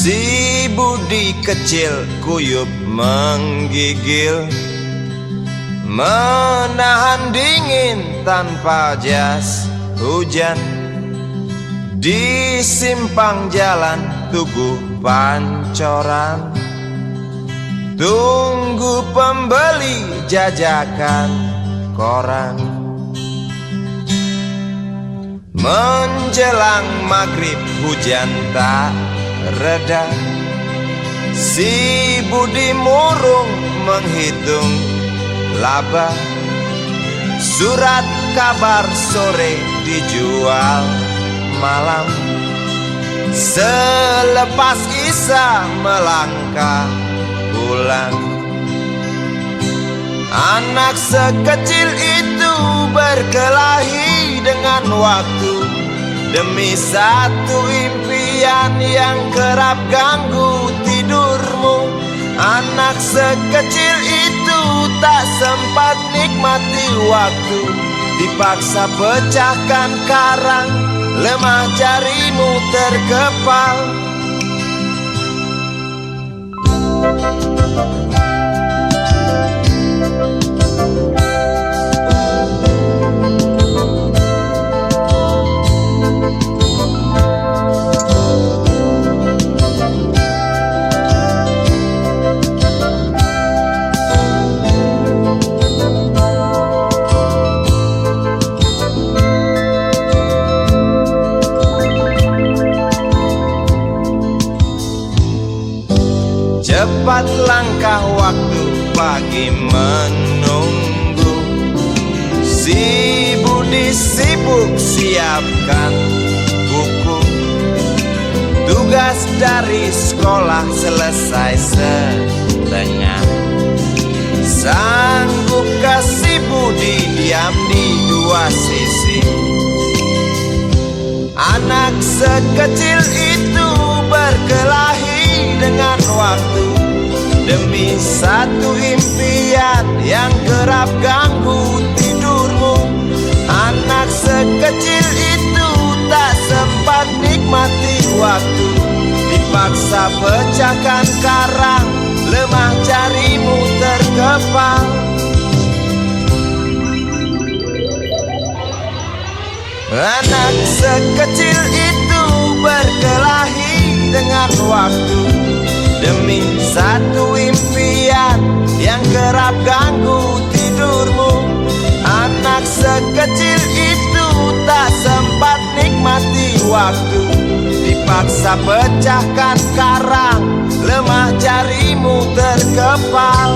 Si Budi kecil kuyup menggigil, menahan dingin tanpa jas hujan. Di simpang jalan Tugu Pancoran, tunggu pembeli jajakan koran. Menjelang maghrib hujan tak reda, si Budi murung menghitung laba. Surat kabar sore dijual malam. Selepas Isya melangkah pulang. Anak sekecil itu berkelahi dengan waktu demi satu impian yang kerap ganggu tidurmu. Anak sekecil itu tak sempat nikmati waktu, dipaksa pecahkan karang, lemah jarimu terkepal. Cepat langkah waktu, pagi menunggu. Si Budi sibuk siapkan buku. Tugas dari sekolah selesai setengah. Sanggupkah si Budi diam di dua sisi? Anak sekecil itu berkelahi dengan waktu demi satu impian yang kerap ganggu tidurmu. Anak sekecil itu tak sempat nikmati waktu, dipaksa pecahkan karang, lemah jarimu terkepal. Anak sekecil itu berkelahi dengan waktu demi satu impian yang kerap ganggu tidurmu. Anak sekecil itu tak sempat nikmati waktu, dipaksa pecahkan karang, lemah jarimu terkepal.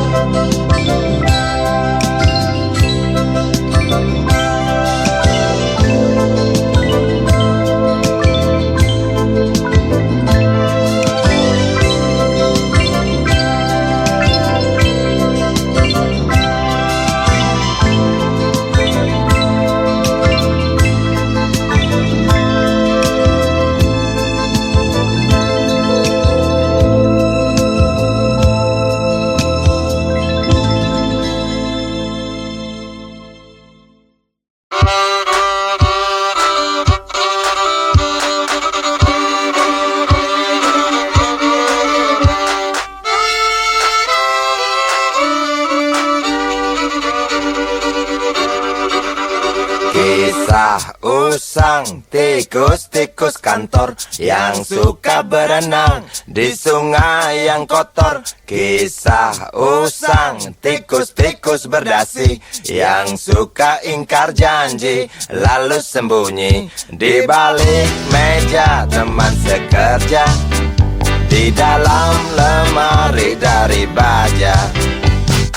Kisah usang tikus-tikus kantor yang suka berenang di sungai yang kotor. Kisah usang tikus-tikus berdasi yang suka ingkar janji lalu sembunyi di balik meja teman sekerja, di dalam lemari dari baja.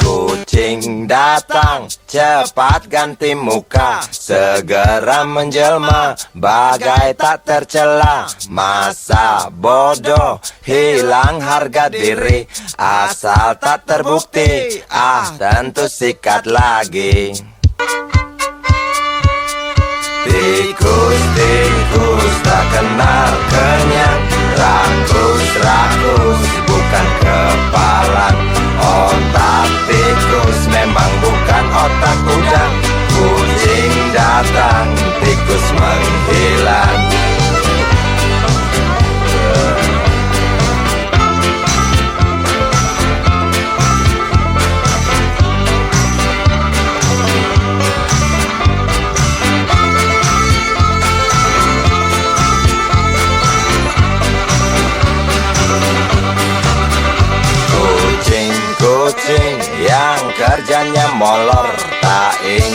Kucing datang, cepat ganti muka, segera menjelma, bagai tak tercela. Masa bodoh, hilang harga diri, asal tak terbukti, tentu sikat lagi. Tikus-tikus tak kenal kenyang, rakus-rakus bukan kepalang. Otak tikus memang bukan otak udang. Kucing datang, tikus menghilang.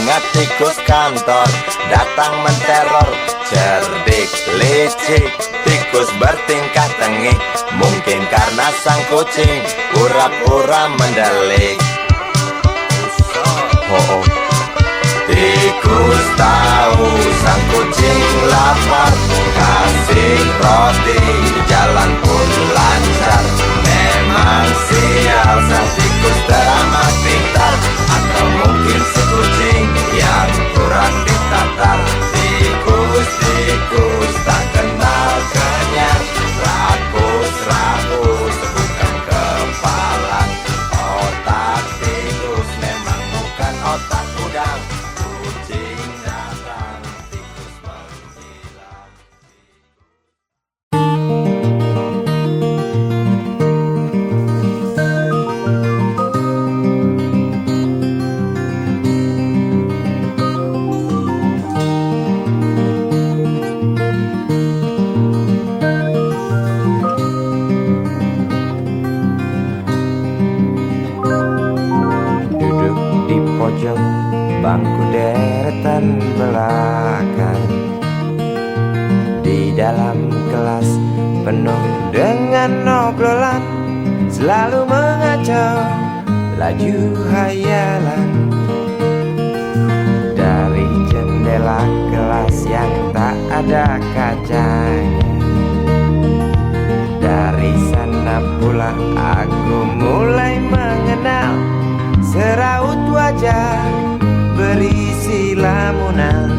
ingat tikus kantor datang menteror. Cerdik, licik, tikus bertingkah tengik. Mungkin karena sang kucing pura-pura mendelik. Tikus tahu sang kucing lapar, kasih roti, jalan pun lancar. Memang sial sang tikus teramat pintar, atau mungkin si kucing yang kurang ditatar. Tikus tak kenal kenyang, rakus bukan kepalang. Otak tikus memang bukan otak udang. Kucing datang, tikus menghilang. Pojok bangku deretan belakang, di dalam kelas penuh dengan obrolan, selalu mengacau laju hayalan. Dari jendela kelas yang tak ada kacanya, dari sana pula aku mulai mengenal seraut wajah berisi lamunan.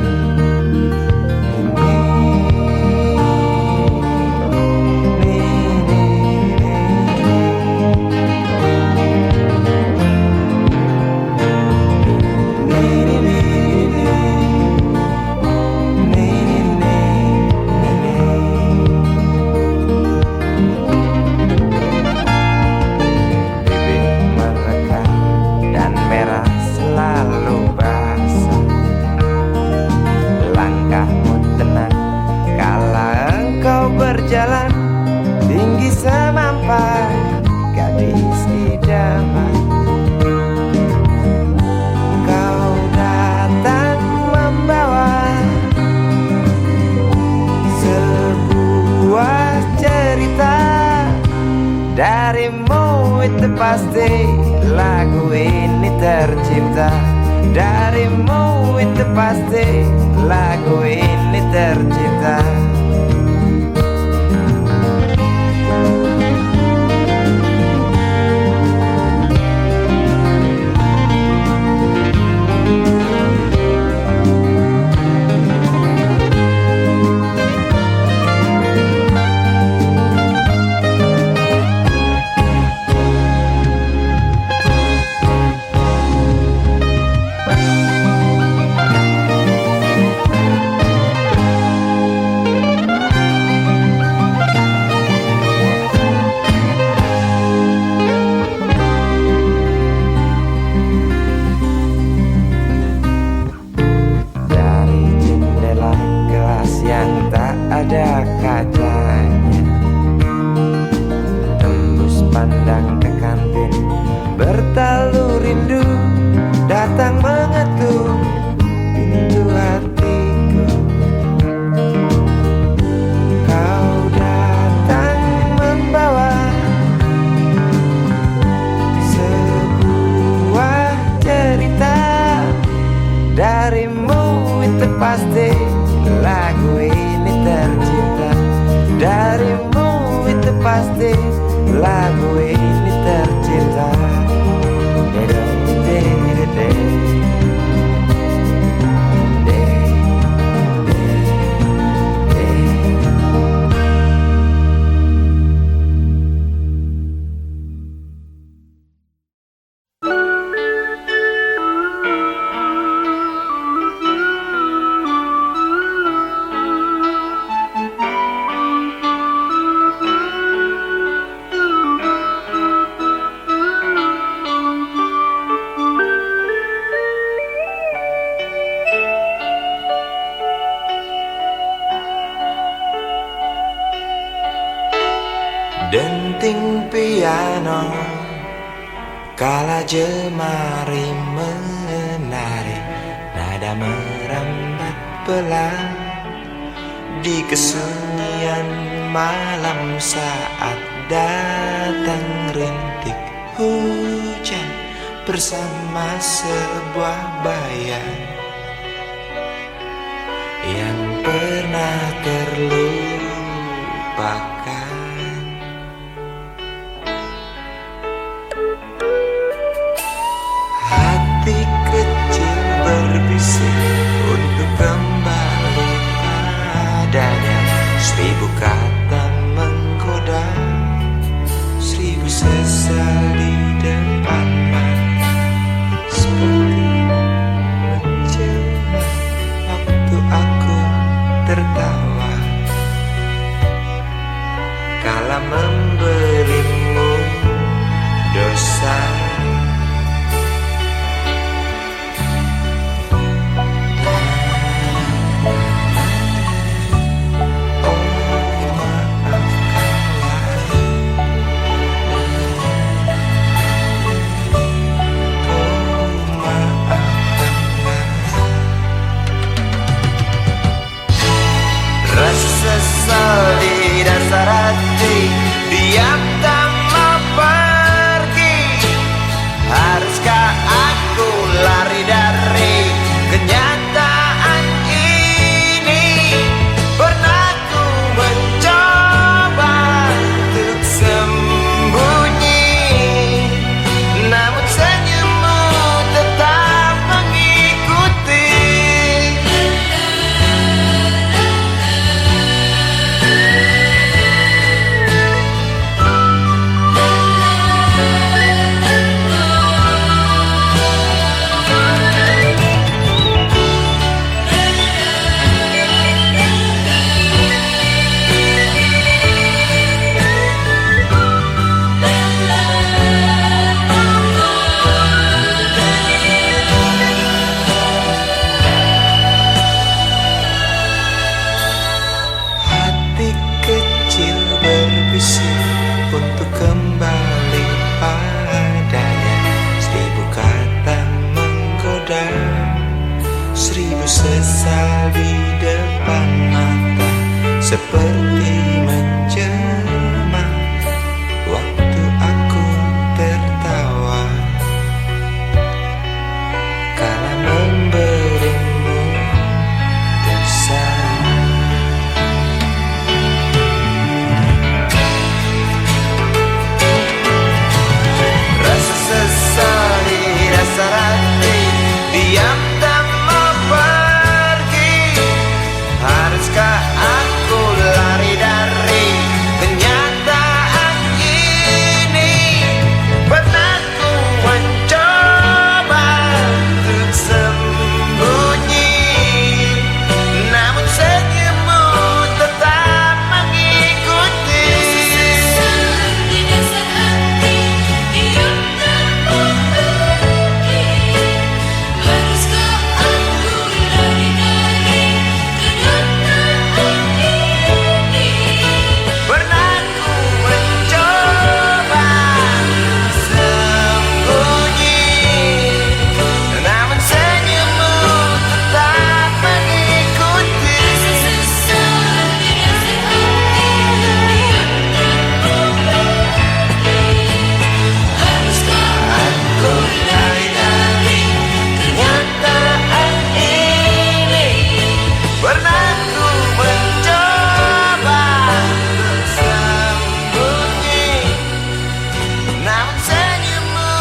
Berjalan tinggi semampai gadis idaman, kau datang membawa sebuah cerita. Darimu itu pasti lagu ini tercipta. Darimu itu pasti lagu ini tercipta. Ada kacanya, tembus pandang ke kantin, bertalu rindu datang mengetuk pintu hatiku. Kau datang membawa sebuah cerita. Darimu itu pasti lagu ini tercipta. Darimu itu pasti lagu ini tercipta. Denting piano kala jemari menari, Nada merambat pelan di kesunyian malam saat datang rintik hujan bersama sebuah bayang yang pernah terlupakan. Hati kecil berbisik untuk kembali padanya. 1000 kata menggoda, 1000 sesal di depan mata, seperti menjelma waktu aku tertawa kala memberimu dosa. Sesal di dasar hati, diam tak mau pergi. Haruskah aku lari dari kenyataan ini? Pernah ku mencoba untuk sembunyi, namun senyummu tetap mengikuti. Untuk kembali padanya, 1000 kata menggoda, 1000 sesal di depan mata, seperti menjelma waktu aku tertawa kala memberimu dosa. Diam tak mau pergi. Haruskah aku lari dari kenyataan ini? Pernah ku mencoba untuk sembunyi, namun senyummu tetap mengikuti. Di dasar hati, diam tak mau pergi. Haruskah aku lari dari kenyataan ini? Pernah ku mencoba sembunyi, namun senyummu tetap mengikuti. Sesal di dasar hati, diam tak mau pergi. Haruskah aku lari dari kenyataan ini? Pernah ku mencoba untuk sembunyi, namun senyummu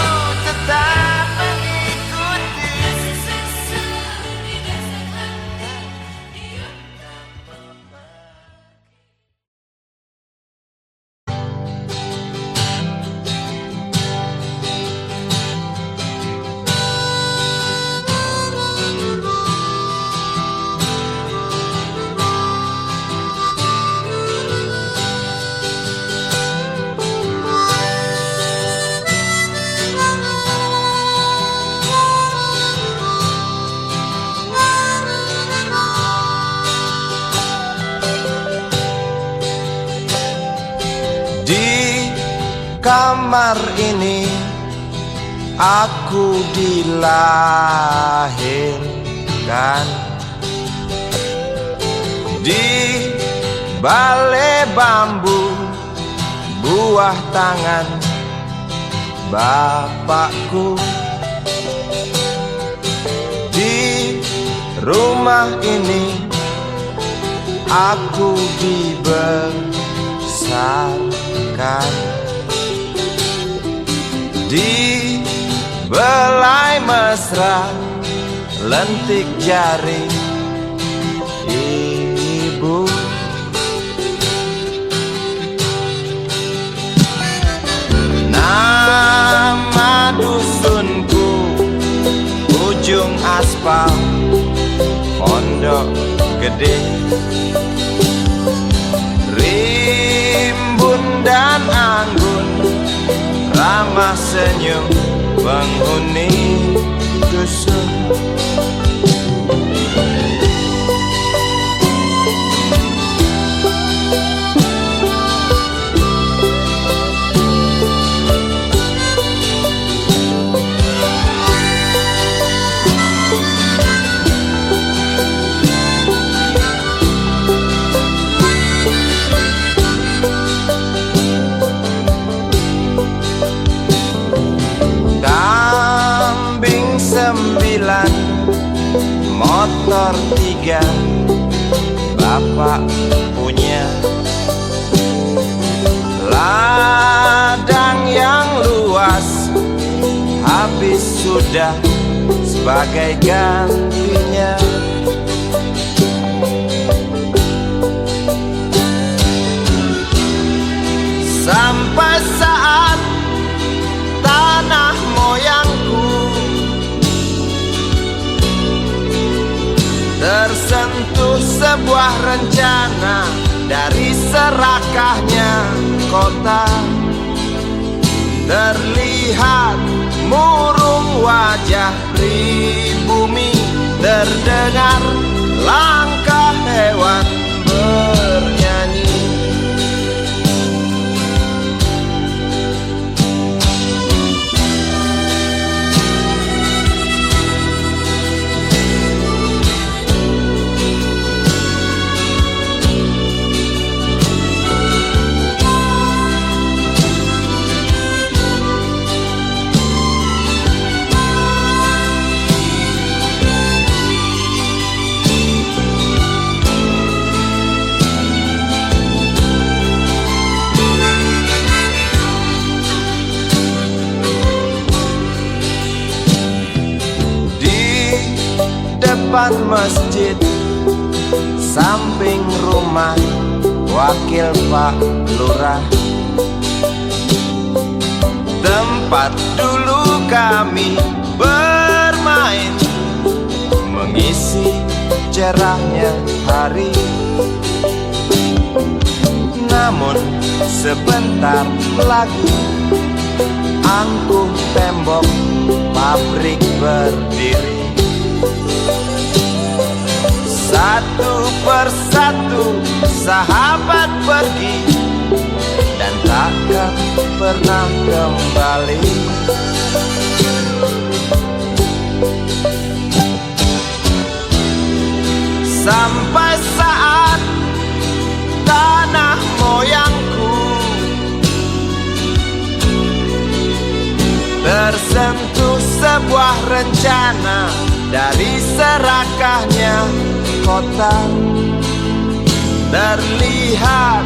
tetap mengikuti. Sesal di dasar hati, diam tak mau pergi. Di kamar ini aku dilahir makan di balai bambu, buah tangan bapakku. Di rumah ini aku dibesarkan, di belai mesra lentik jari ibu. Nama dusunku ujung aspal Pondok Gede. Rimbun dan anggun ramah senyum penghuni dusun. Kambing 9, motor 3, bapak punya. Ladang yang luas habis sudah sebagai gantinya. Sampai saat tanah moyangku tersentuh sebuah rencana dari serakahnya kota. Terlihat murung wajah pribumi, terdengar langkah hewan bernyanyi. Depan masjid, samping rumah wakil Pak Lurah, tempat dulu kami bermain, mengisi cerahnya hari. Namun sebentar lagi angkuh tembok pabrik berdiri. Satu persatu sahabat pergi dan takkan pernah kembali. Sampai saat tanah moyangku tersentuh sebuah rencana dari serakahnya kota. Terlihat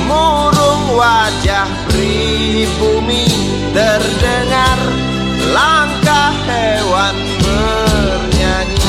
murung wajah pribumi, terdengar langkah hewan bernyanyi.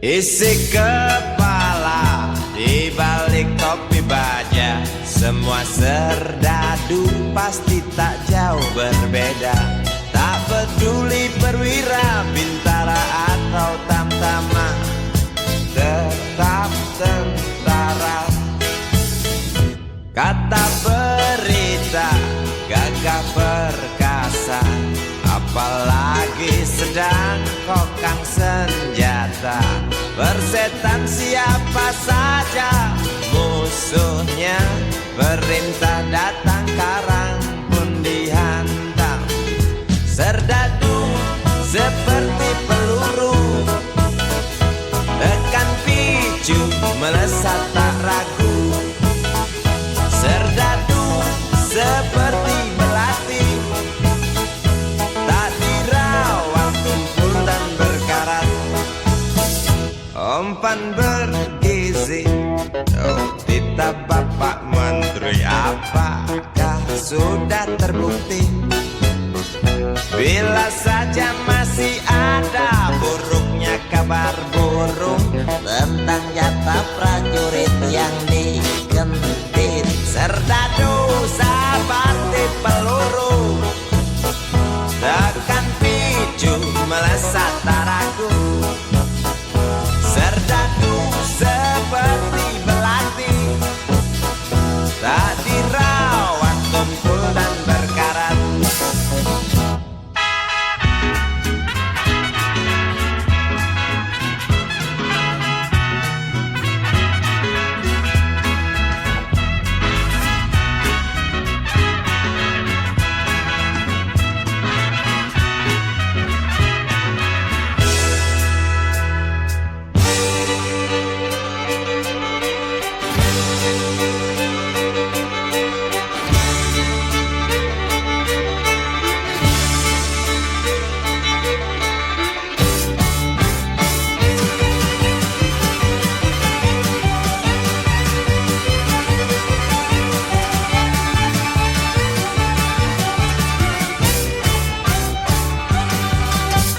Isi kepala di balik topi baja, semua serdadu pasti tak jauh berbeda. Tak peduli perwira, bintara kau tamtama tetap tentara. Kata berita gagah perkasa, apalagi sedang kokang senjata. Bersetan siapa saja musuhnya, perintah datang karang pun dihantam. Serdadu seperti peluru, tekan picu melesat tak ragu. Serdadu seperti melati, tak dirawat tumpul dan berkarat. Umpan bergizi, oh titah Bapak Menteri, apakah sudah terbukti? Bila saja masih ada buruknya kabar burung tentang jatah prajurit yang digentit. Serdadu seperti peluru, tekan picu melesat tak ragu. Serdadu seperti belati, tak dirawat tumpul dan berkarat.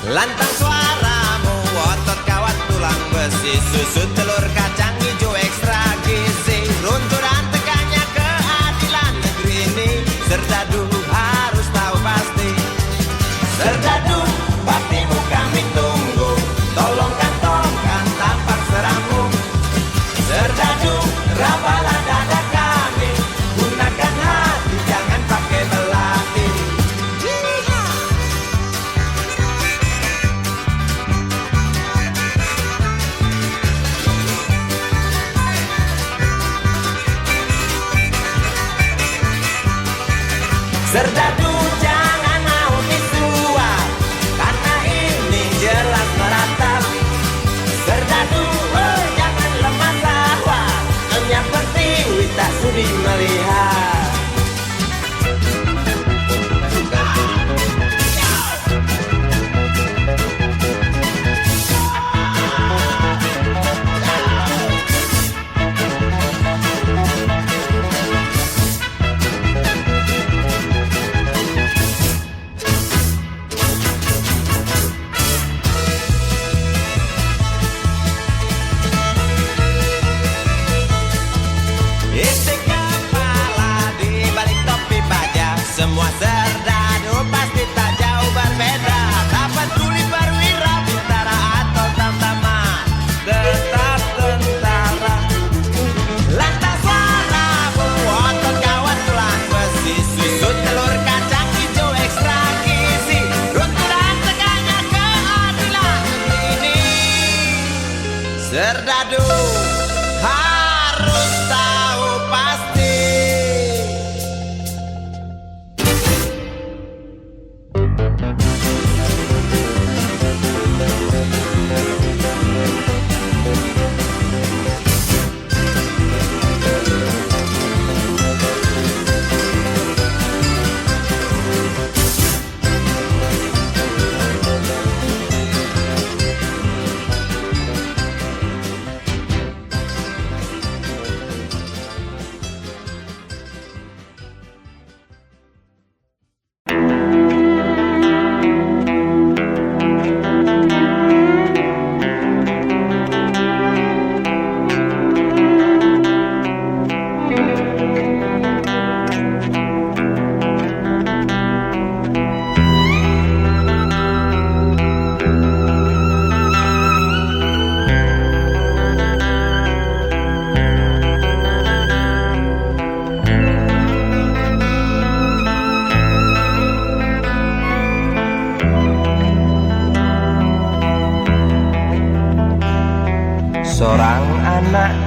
Lantang suaramu, otot kawat tulang besi, susu telur kacang hijau ekstra gizi. Runtuh dan tegaknya keadilan negeri ini, Serdadu harus tahu pasti. Serdadu, baktimu kami tunggu, tolong kantongkan tampak seramu. Serdadu, rapalah dada kami, gunakan hati jangan pakai belati. Serdadu jangan mau disuap, karena ini jelas meratap. Serdadu jangan lemah sahwat, hanya pertiwi tak sudi melihat.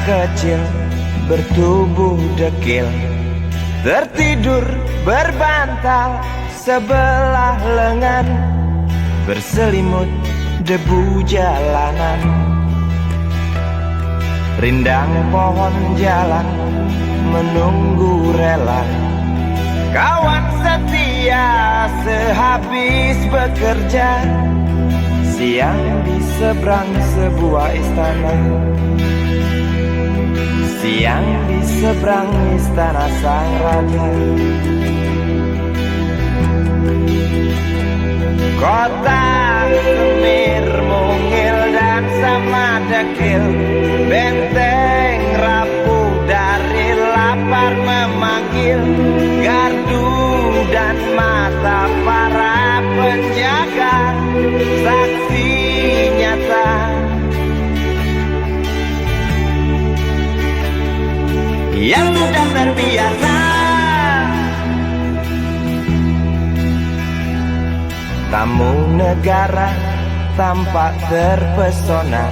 kecil bertubuh dekil, tertidur berbantal sebelah lengan, berselimut debu jalanan. Rindang pohon jalan menunggu rela, kawan setia sehabis bekerja. Siang di seberang sebuah istana, siang di seberang istana sang raja. Kota Semir mungil dan sama dekil, benteng rapuh dari lapar memanggil, gardu dan mata para penjaga, saksi nyata yang sudah terbiasa. Tamu negara tampak terpesona,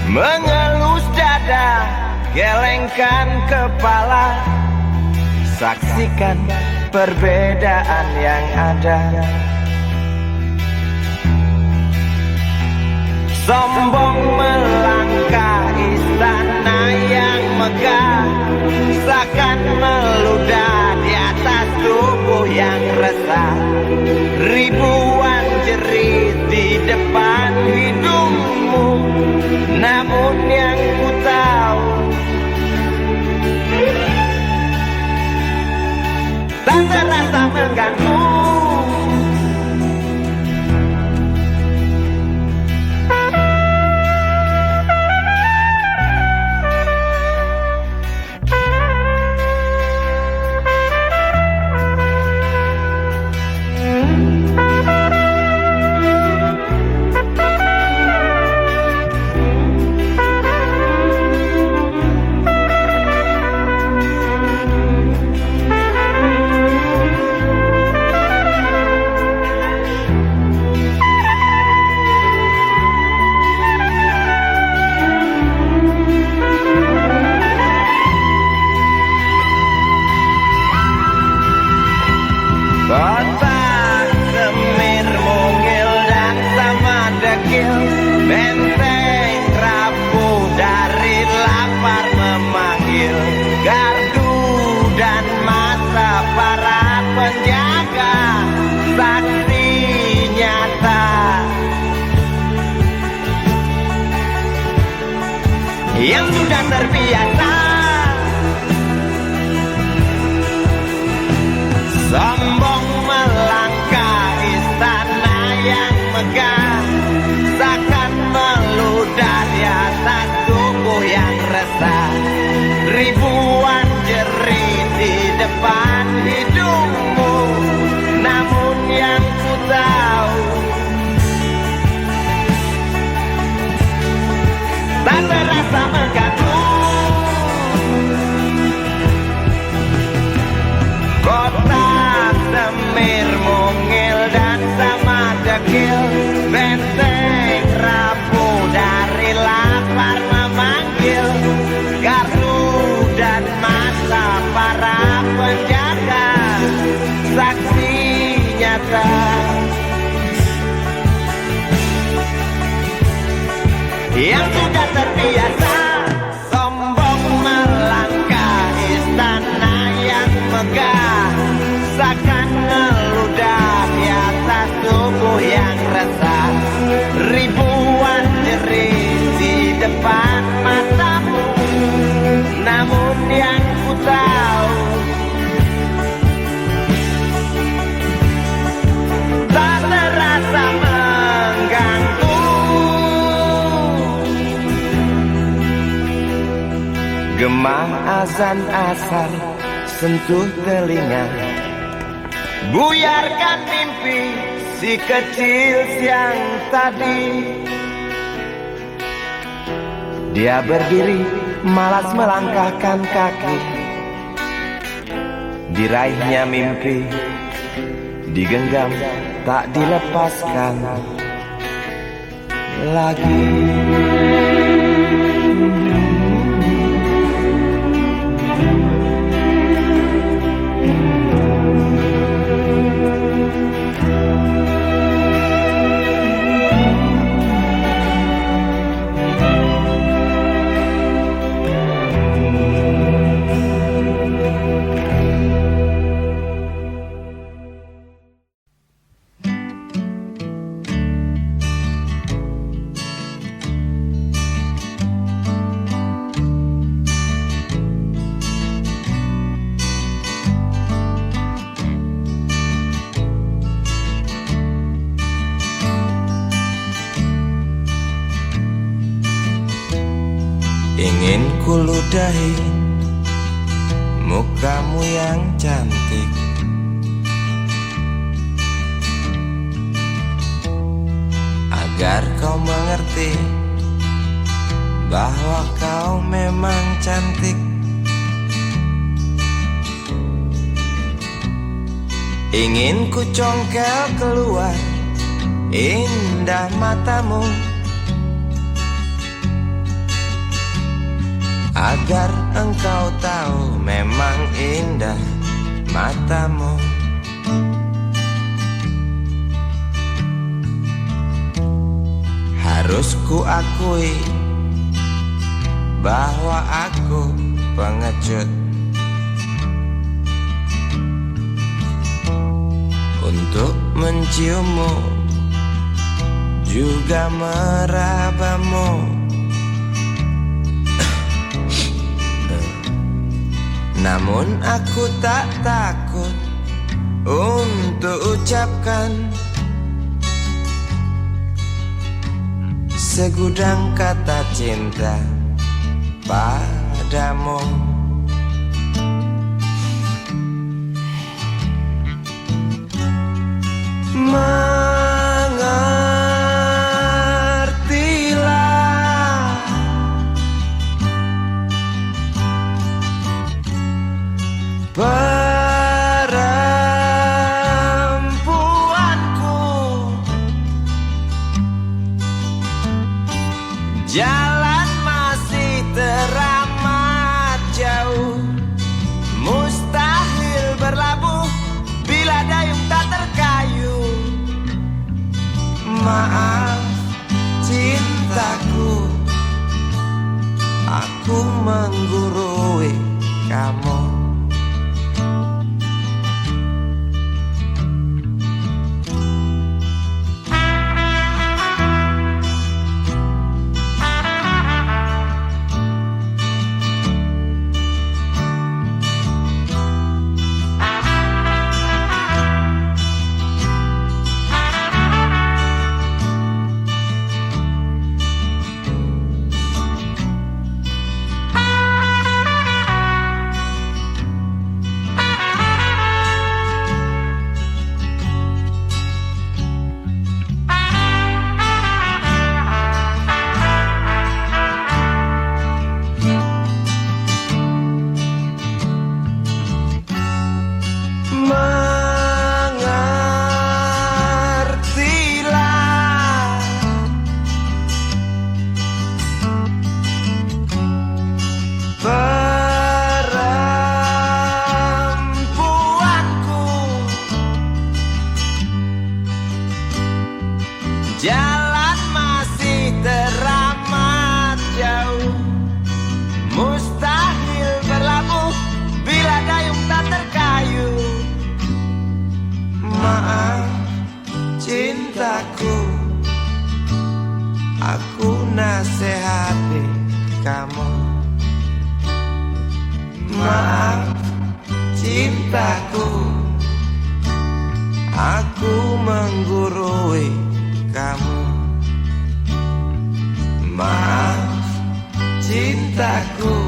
mengelus dada, gelengkan kepala, saksikan perbedaan yang ada. Sombong melangkah istana yang megah, seakan meludah di atas tubuh yang resah. Ribuan jerit di depan hidungmu, namun yang ku tahu tak terasa mengganggu. Kota Semir mungil dan sama dekil, benteng rapuh dari lapar memanggil, gardu dan mata para penjaga, saksi nyata yang sudah terbiasa. Sombong melangkah istana yang megah, seakan meludah di atas tubuh yang resah. Ribuan jerit di depan hidungmu, namun yang ku tahu tak terasa mengganggu. Kota Semir mungil dan sama dekil, benteng rapuh dari lapar memanggil, gardu dan mata para penjaga, saksi nyata yang sudah terbiasa. Sombong melangkah istana yang megah, seakan meludah di atas tubuh yang resah. Ribuan jerit di depan matamu, namun yang ku tahu tak terasa mengganggu. Gema azan asar sentuh telinga, buyarkan mimpi si kecil siang tadi. Dia berdiri malas melangkahkan kaki, diraihnya mimpi digenggam tak dilepaskan lagi. Ingin ku ludahi mukamu yang cantik, agar kau mengerti bahwa kau memang cantik. Ingin ku congkel keluar indah matamu, agar engkau tahu memang indah matamu. Harus ku akui bahwa aku pengecut untuk menciummu, juga merabamu. Namun aku tak takut untuk ucapkan segudang kata cinta padamu. Mengertilah perempuanku, jalan masih teramat jauh, mustahil berlabuh bila dayung tak terkayu. Maaf cintaku, aku menggurui kamu. Mengertilah perempuanku, jalan masih teramat jauh, mustahil berlabuh bila dayung tak terkayu. Maaf cintaku, aku nasihati kamu. Maaf cintaku, aku menggurui kamu. Maaf cintaku,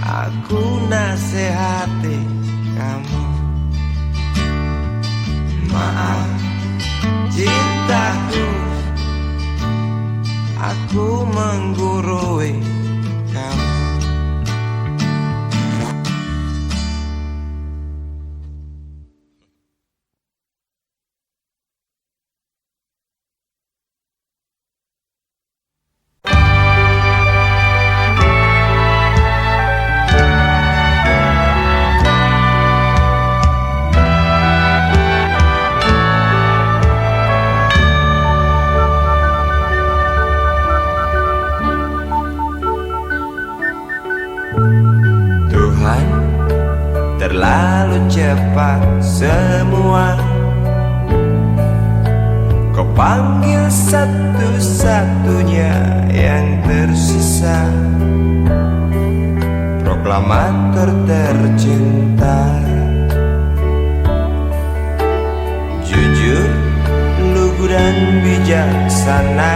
aku nasihati kamu. Maaf cintaku, aku menggurui kamu. Tuhan, terlalu cepat semua. Kau panggil satu-satunya yang tersisa, proklamator tercinta. Jujur, lugu dan bijaksana,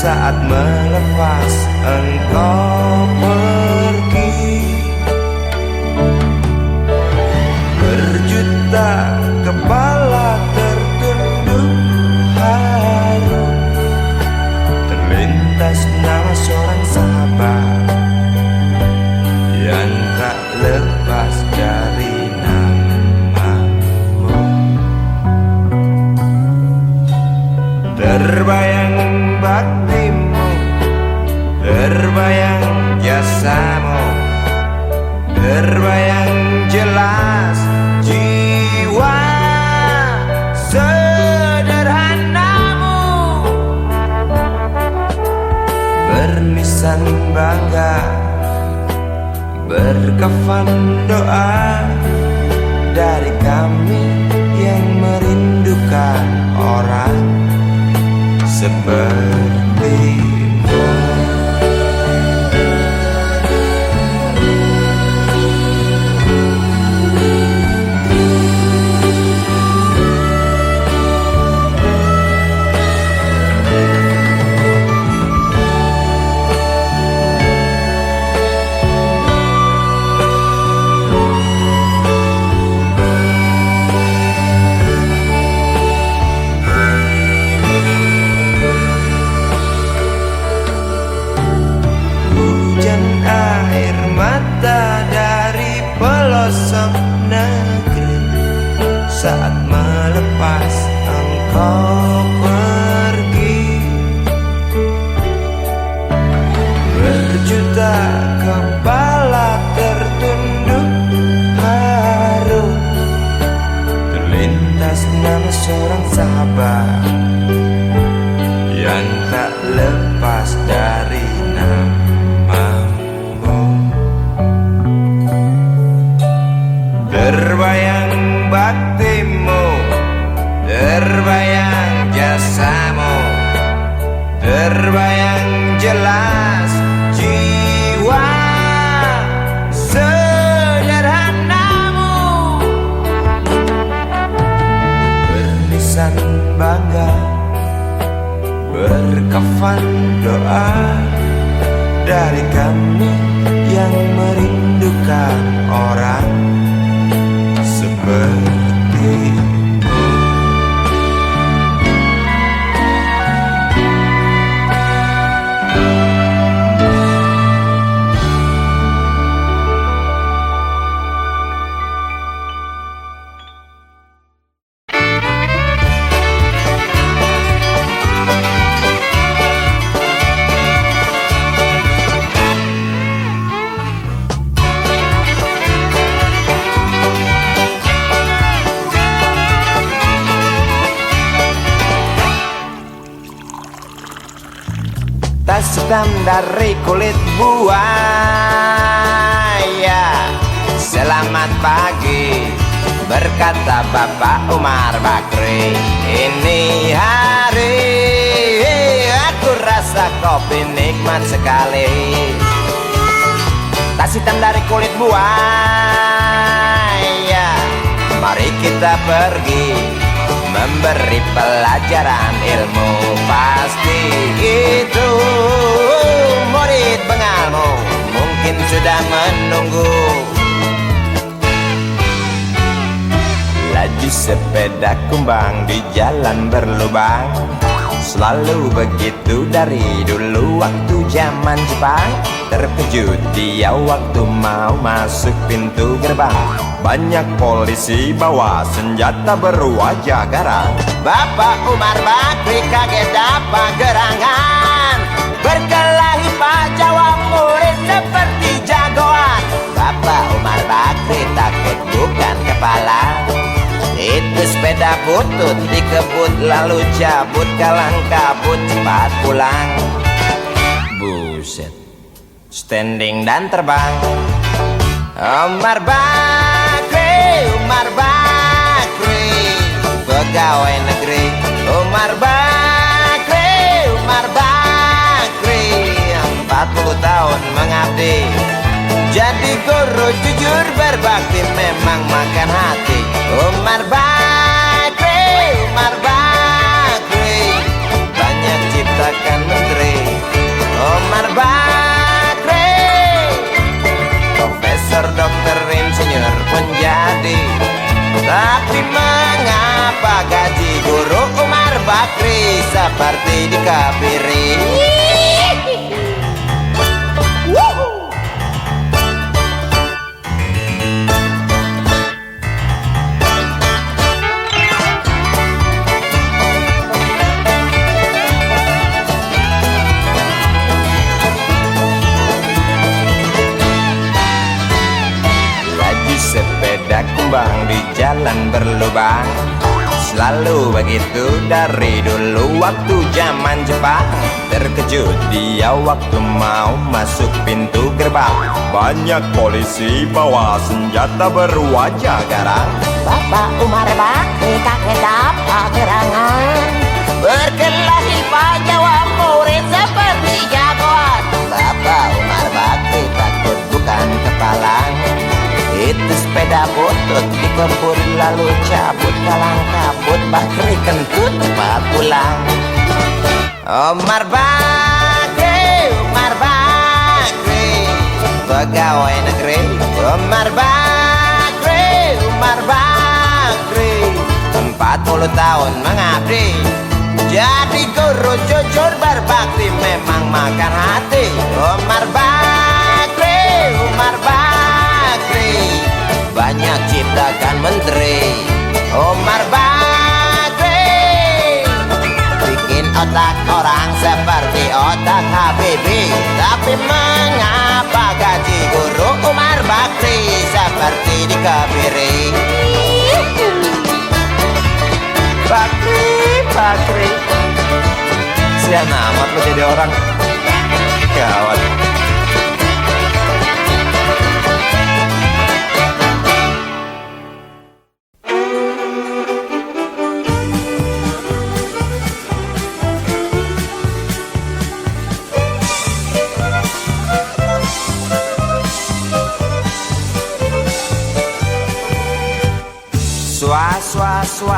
saat melepas engkau pergi. Berjuta kepala tertunduk haru, terlintas nama seorang sahabat yang tak lepas dari namamu. Terbayang baktimu, terbayang jasamu, terbayang jelas jiwa sederhanamu, bernisan bangga, berkafan doa dari kami yang merindukan orang sepertimu. Pelosok negeri saat melepas engkau pergi. Berjuta kepala tertunduk haru, terlintas nama seorang sahabat yang tak lepas dari namamu. Terbayang baktimu, terbayang jasamu, terbayang jelas jiwa sederhanamu, bernisan bangga, berkafan doa dari kami yang merindukan orang sepertimu. Tas hitam dari kulit buaya. Selamat pagi, berkata Bapak Umar Bakri. Ini hari aku rasa kopi nikmat sekali. Tas hitam dari kulit buaya, mari kita pergi memberi pelajaran ilmu. Pasti itu murid bengalmu mungkin sudah menunggu. Laju sepeda kumbang di jalan berlubang, selalu begitu dari dulu waktu zaman Jepang. Terkejut dia waktu mau masuk pintu gerbang, banyak polisi bawa senjata berwajah garang. Bapak Umar Bakri kaget dapat gerangan, berkelahi Pak Jawa murid seperti jagoan. Bapak Umar Bakri takut bukan kepala, itu sepeda butut dikebut lalu cabut, kalang kabut cepat pulang. Buset, standing dan terbang. Umar Bakri, Umar Bakri, pegawai negeri. Umar Bakri, Umar Bakri, 40 tahun mengabdi. Jadi guru jujur berbakti memang makan hati. Umar Bakri, Umar Bakri, banyak ciptakan menteri. seperti dikebiri. Laju sepeda kumbang di jalan berlubang, selalu begitu dari dulu waktu zaman Jepang. Terkejut dia waktu mau masuk pintu gerbang, banyak polisi bawa senjata berwajah garang. Bapak Umar Bakri kakek dapat gerangan, berkelahi Pak jawab murid seperti jagoan. Bapak Umar Bakri takut bukan kepalang, itu sepeda butut dikebur lalu cabut kalang kabut. Bakri kentut tepat pulang. Umar Bakri, pegawai negeri. Umar Bakri, 40 tahun mengabdi, jadi guru jujur berbakti memang makan hati. Umar Bakri, banyak ciptakan menteri. Umar Bakri bikin otak orang seperti otak Habibie. Tapi mengapa gaji guru Umar Bakri seperti dikebiri? Bakri, sian amat lo jadi orang. Gawat.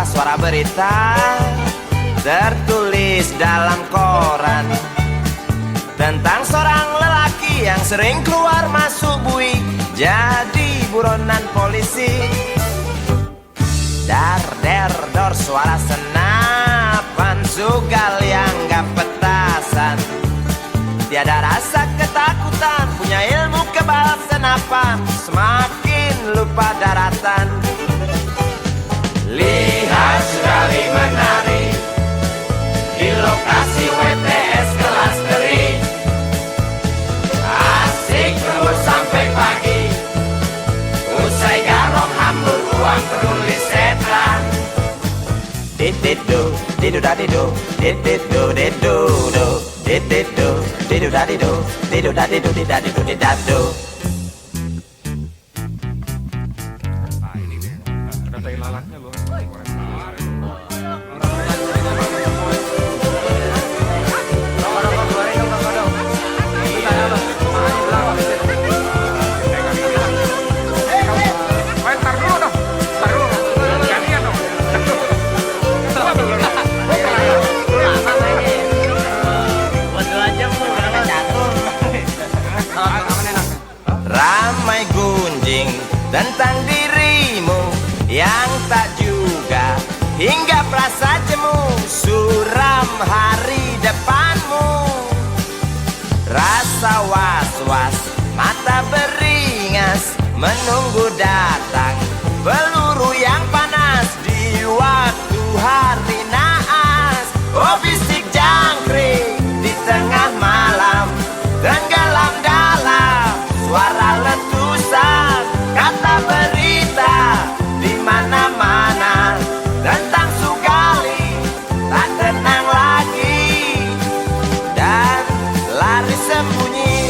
Suara berita tertulis dalam koran tentang seorang lelaki yang sering keluar masuk bui jadi buronan polisi. Dar der dor suara senapan, sugal yang gak petasan, tiada rasa ketakutan, punya ilmu kebal senapan, semakin lupa daratan. Lihat sekali menari di lokasi WTS kelas teri, asik terus sampai pagi, usai garong hambur uang tertulis setan. Dididu, didu dadidu, dididu didu do, dididu, didu dadidu, didu dadidu didadidu didadu. Ramai gunjing tentang dirimu yang tak juga hingga perasa jemu, suram hari depanmu. Rasa was-was, mata beringas, menunggu datang peluru yang panas di waktu hari naas. Oh bisik jangkrik di tengah malam, tenggelam dalam suara letusan, kata berita di mana-mana tentang Sugali tak tenang lagi dan lari sembunyi.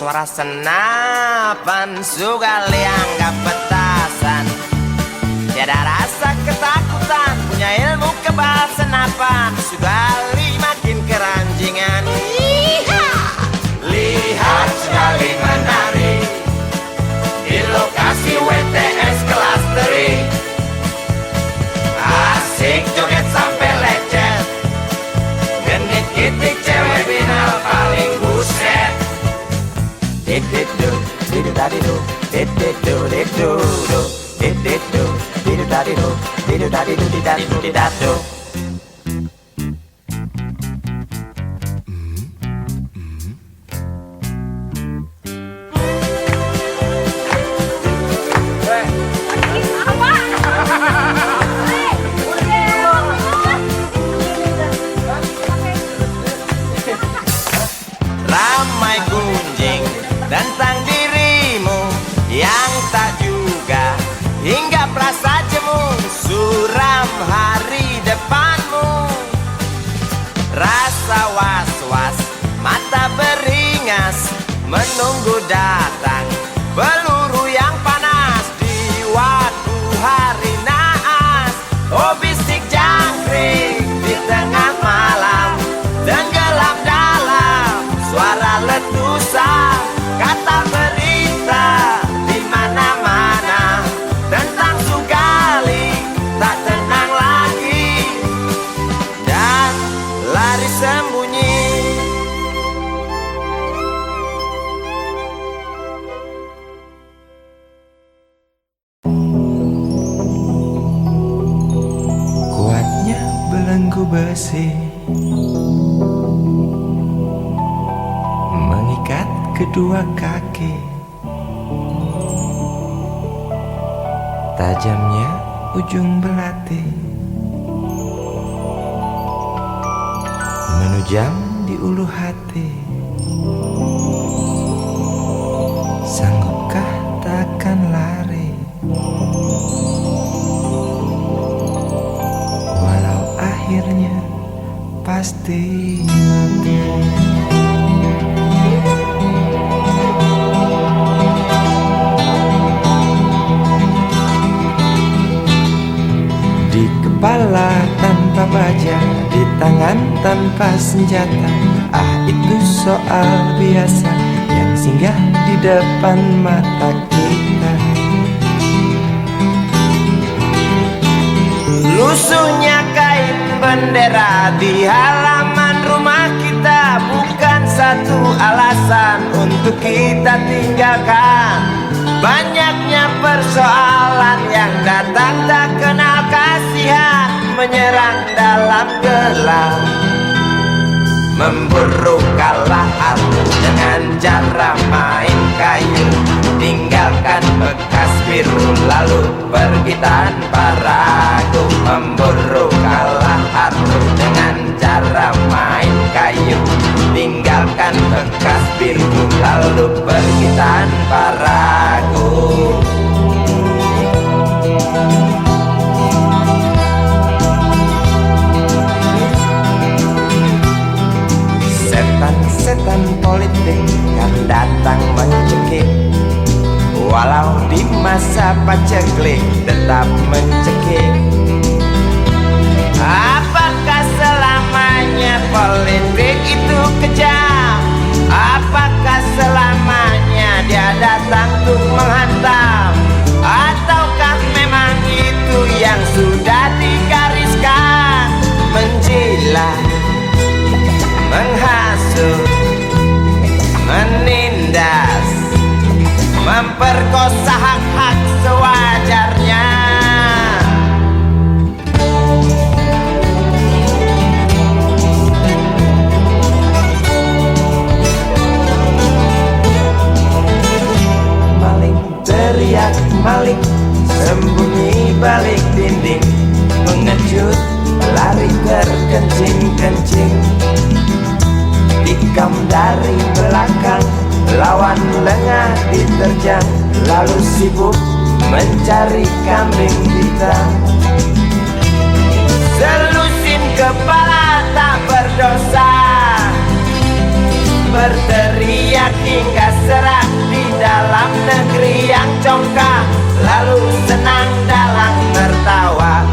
suara senapan sugal yang gak petasan. Tiada rasa ketakutan, punya ilmu kebal senapan. Sugali makin keranjingan. Lihat sekali menari di lokasi WTS kelas teri. Asik joget sampai lecet, genit kitik cewek binal paling buset. Dididu, didudadidu, dididu, didudu, dididu, didudadidu, didudadidu, didadidu, didadu. Ramai gunjing tentang dirimu yang tak juga hingga perasa jemu. Suram hari depanmu, rasa was-was, mata beringas menunggu datang peluru yang panas di waktu hari naas. Oh bisik jangkrik di tengah malam, tenggelam dalam suara letusan. Kata berita di mana-mana tentang Sugali tak tenang lagi dan lari sembunyi. Kuatnya belenggu besi mengikat kedua kaki, tajamnya ujung belati menujam di ulu hati. Sanggupkah takkan lari walau akhirnya pasti mati. Di kepala tanpa baja, di tangan tanpa senjata. Ah itu soal biasa yang singgah di depan mata kita. Lusuhnya kain bendera di halaman rumah kita bukan satu alasan untuk kita tinggalkan. Banyaknya persoalan yang datang tak kenal kasihan, menyerang dalam gelap, memburu kalah aku dengan cara main kayu. Tinggalkan bekas biru lalu pergi tanpa ragu, memburu kalah aku dengan cara main kayu. Tinggalkan bekas biru lalu pergi tanpa ragu. Setan-setan politik kan datang mencekik, walau di masa paceklik tetap mencekik. Apakah selamanya politik itu kejam? Apakah selamanya dia datang untuk menghantam? Ataukah memang itu yang sudah digariskan? Menjilat, menghasut, menindas, memperkosa hak-hak sewajarnya. Maling teriak maling, sembunyi balik dinding, pengecut lari terkencing-kencing, tikam dari belakang, lawan lengah diterjang, lalu sibuk mencari kambing hitam. Selusin kepala tak berdosa, berteriak hingga serak di dalam negeri yang congkak, lalu senang dalam tertawa.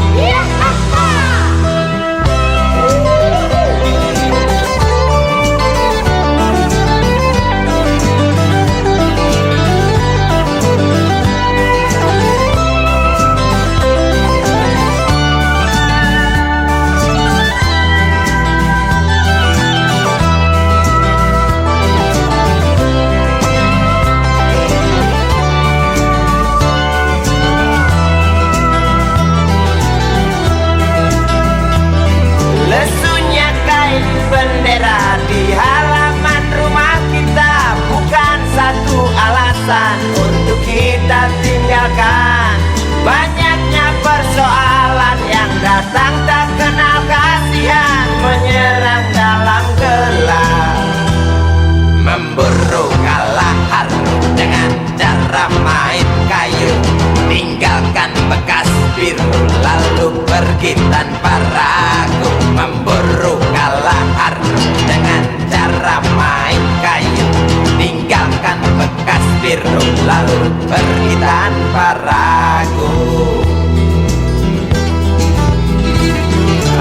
Lesunya kain bendera di halaman rumah kita bukan satu alasan untuk kita tinggalkan. Banyaknya persoalan yang datang tak kenal kasihan, menyerang dalam gelap, memburu kalah harus dengan cara main kayu, tinggalkan bekas biru lalu pergi tanpa ragu. Memburu kalah harus dengan cara main kayu, tinggalkan bekas biru lalu pergi tanpa ragu.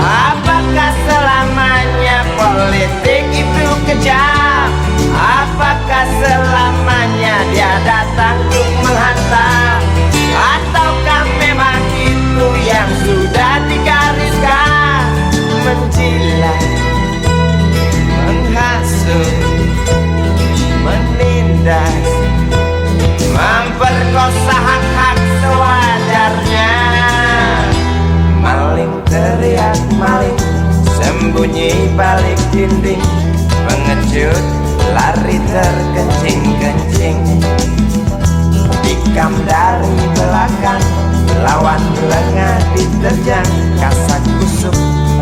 Apakah selamanya politik itu kejam? Apakah selamanya dia datang untuk menghantam? Ataukah memang itu yang sudah digariskan? Menjilat, menghasut, menindas, memperkosa hak-hak sewajarnya. Maling teriak maling, sembunyi balik dinding, pengecut lari terkencing-kencing, tikam dari belakang, lawan lengah diterjang, kasak kusuk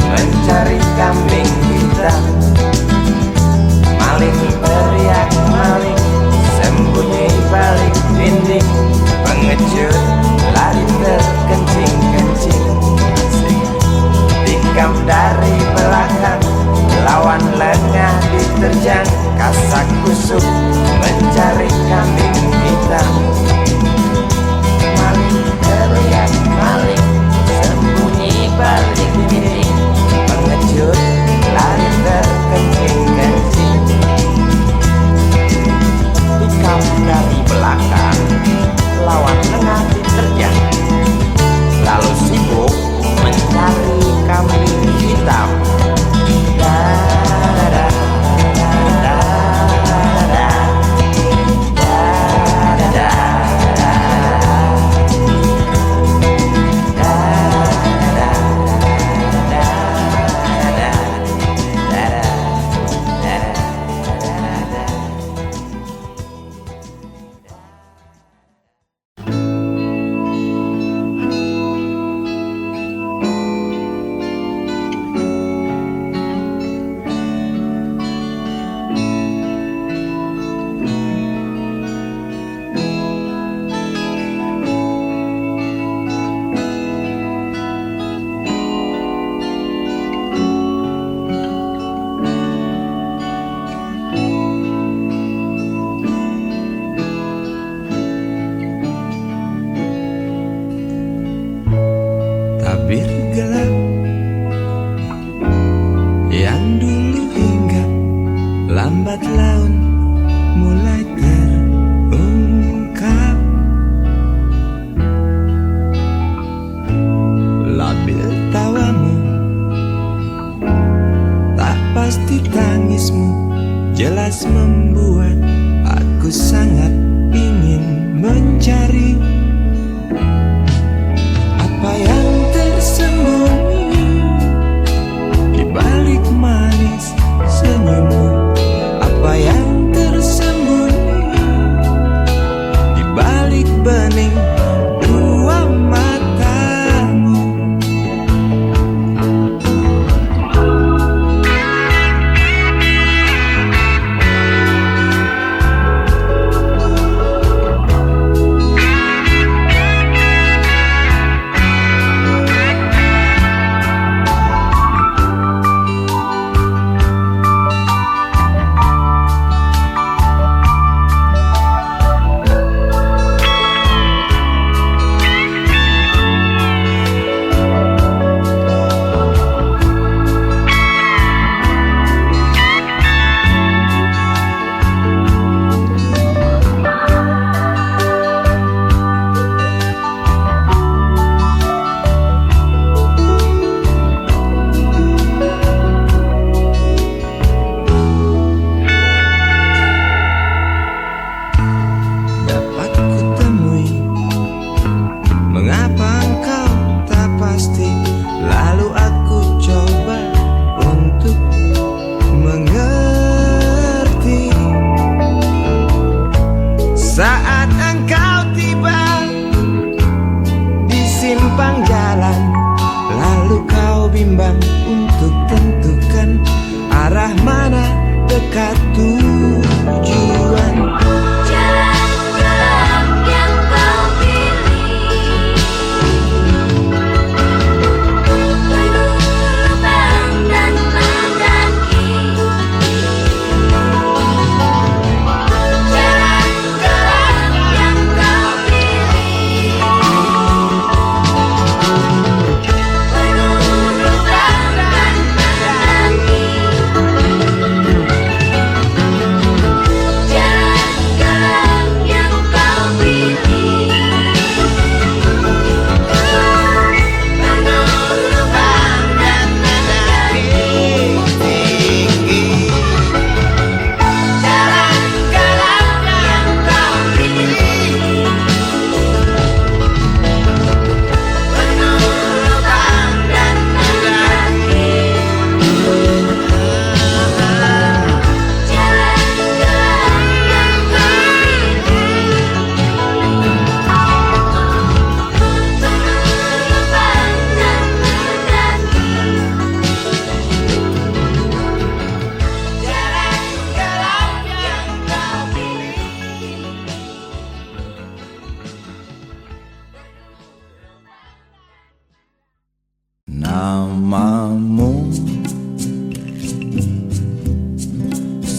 mencari kambing hitam. Maling teriak maling, sembunyi balik dinding, pengecut lari terkencing-kencing, tikam dari belakang, lawan lengah diterjang, kasak kusuk mencari kambing hitam. Maling teriak maling, sembunyi balik dinding, pengecut lari terkencing-kencing,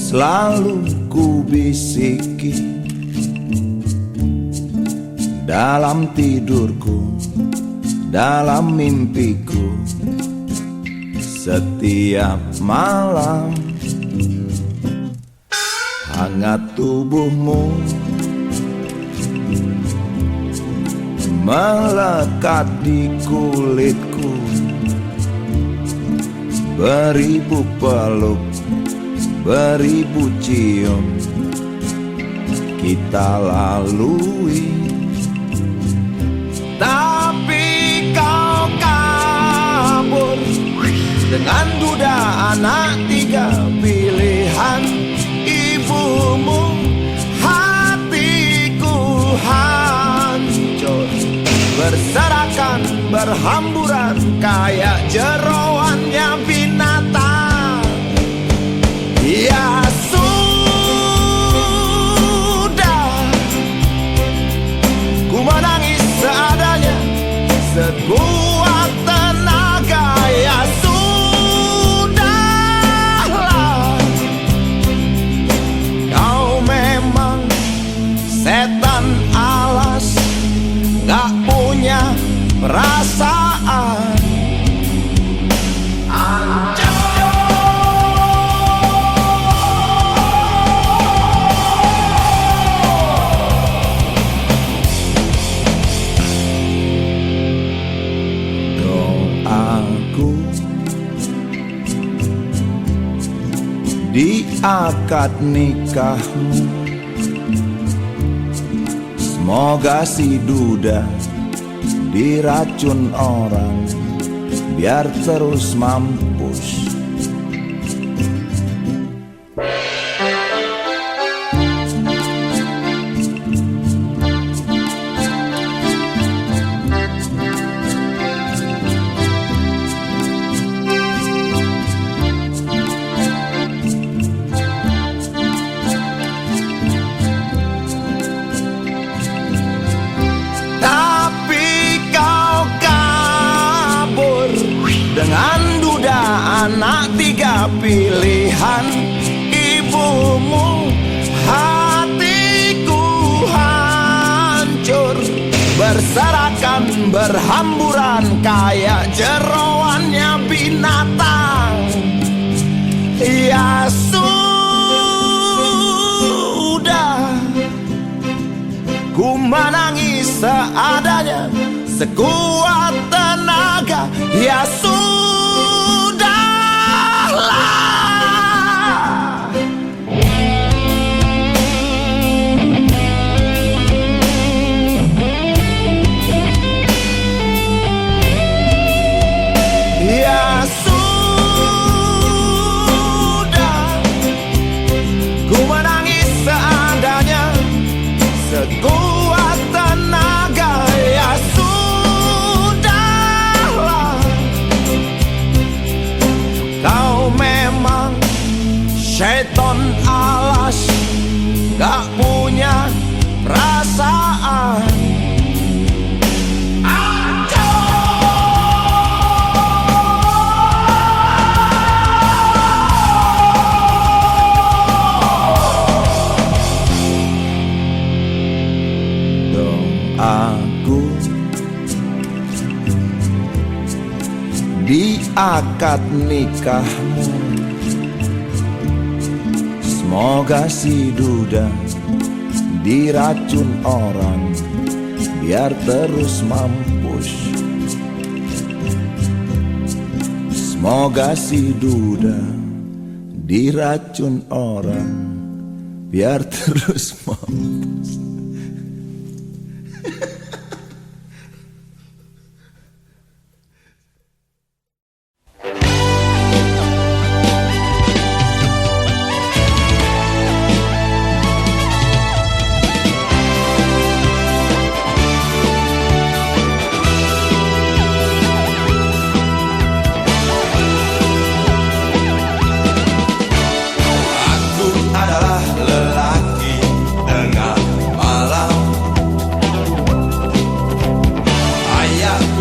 selalu ku bisiki dalam tidurku, dalam mimpiku, setiap malam. Hangat tubuhmu melekat di kulitku, beribu peluk, beribu cium kita lalui. Tapi kau kabur dengan duda anak tiga pilihan ibumu. Hatiku hancur, berserakan, berhamburan kayak jeroannya binatang. Ya sudah, ku menangis seadanya, sekuat tenaga. Ya sudahlah, kau memang setan alas, gak punya perasaan. Doaku di akad nikahmu, semoga si duda diracun orang biar terus mampus. Dengan duda anak tiga pilihan ibumu. Hatiku hancur, berserakan, berhamburan kayak jeroannya binatang. Ya sudah, ku menangis seadanya, sekuat tenaga. Ya sudahlah, ya sudah, ku menangis seadanya, sekuat tenaga. Ya kau memang setan alas, gak punya perasaan. Doaku di akad nikahmu, semoga si duda diracun orang biar terus mampus. Semoga si duda diracun orang biar terus mampus.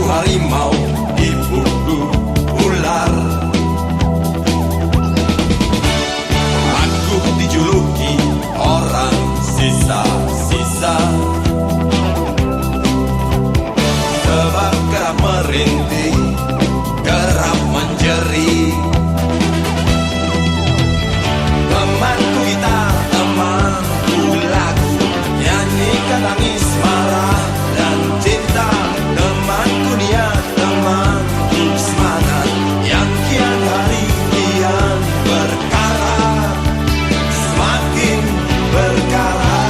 Harimau, ibuku ular. Aku merintih, kerap menjerit. Temanku gitar, temanku lagu, nyanyikan tangis, marah, dan cinta. Temanku niat, temanku semangat, yang kian hari kian berkarat, semakin berkarat.